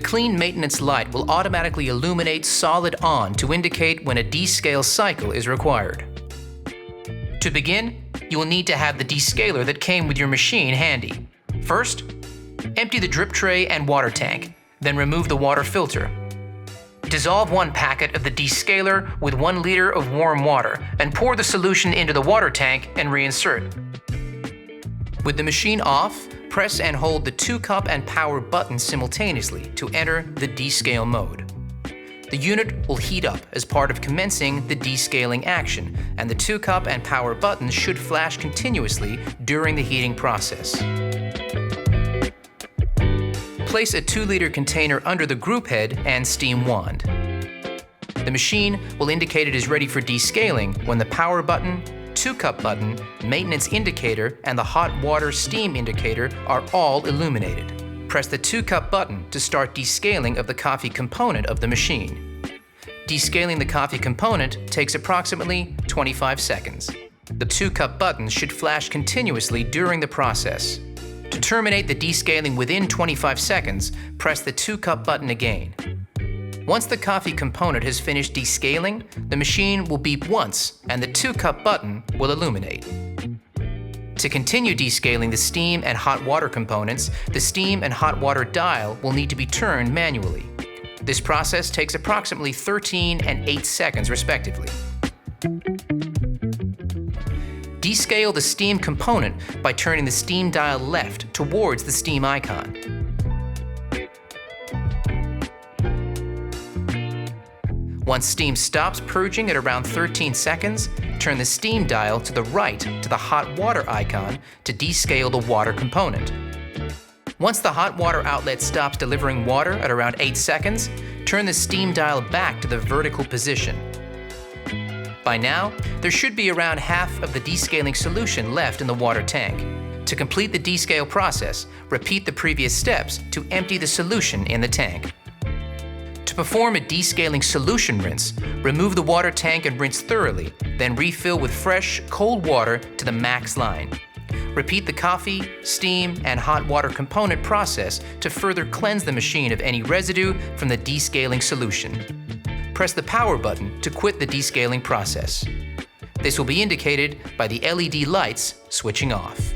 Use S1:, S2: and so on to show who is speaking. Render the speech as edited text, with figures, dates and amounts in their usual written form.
S1: clean maintenance light will automatically illuminate solid on to indicate when a descale cycle is required. To begin, you will need to have the descaler that came with your machine handy. First, empty the drip tray and water tank, then remove the water filter. Dissolve 1 packet of the descaler with 1 liter of warm water and pour the solution into the water tank and reinsert. With the machine off, press and hold the 2-cup and power button simultaneously to enter the descale mode. The unit will heat up as part of commencing the descaling action, and the 2-cup and power buttons should flash continuously during the heating process. Place a 2-liter container under the group head and steam wand. The machine will indicate it is ready for descaling when the power button, 2-cup button, maintenance indicator, and the hot water steam indicator are all illuminated. Press the 2-cup button to start descaling of the coffee component of the machine. Descaling the coffee component takes approximately 25 seconds. The 2-cup button should flash continuously during the process. To terminate the descaling within 25 seconds, press the 2-cup button again. Once the coffee component has finished descaling, the machine will beep once and the 2-cup button will illuminate. To continue descaling the steam and hot water components, the steam and hot water dial will need to be turned manually. This process takes approximately 13 and 8 seconds respectively. Descale the steam component by turning the steam dial left towards the steam icon. Once steam stops purging at around 13 seconds, turn the steam dial to the right to the hot water icon to descale the water component. Once the hot water outlet stops delivering water at around 8 seconds, turn the steam dial back to the vertical position. By now, there should be around half of the descaling solution left in the water tank. To complete the descale process, repeat the previous steps to empty the solution in the tank. To perform a descaling solution rinse, remove the water tank and rinse thoroughly, then refill with fresh, cold water to the max line. Repeat the coffee, steam, and hot water component process to further cleanse the machine of any residue from the descaling solution. Press the power button to quit the descaling process. This will be indicated by the LED lights switching off.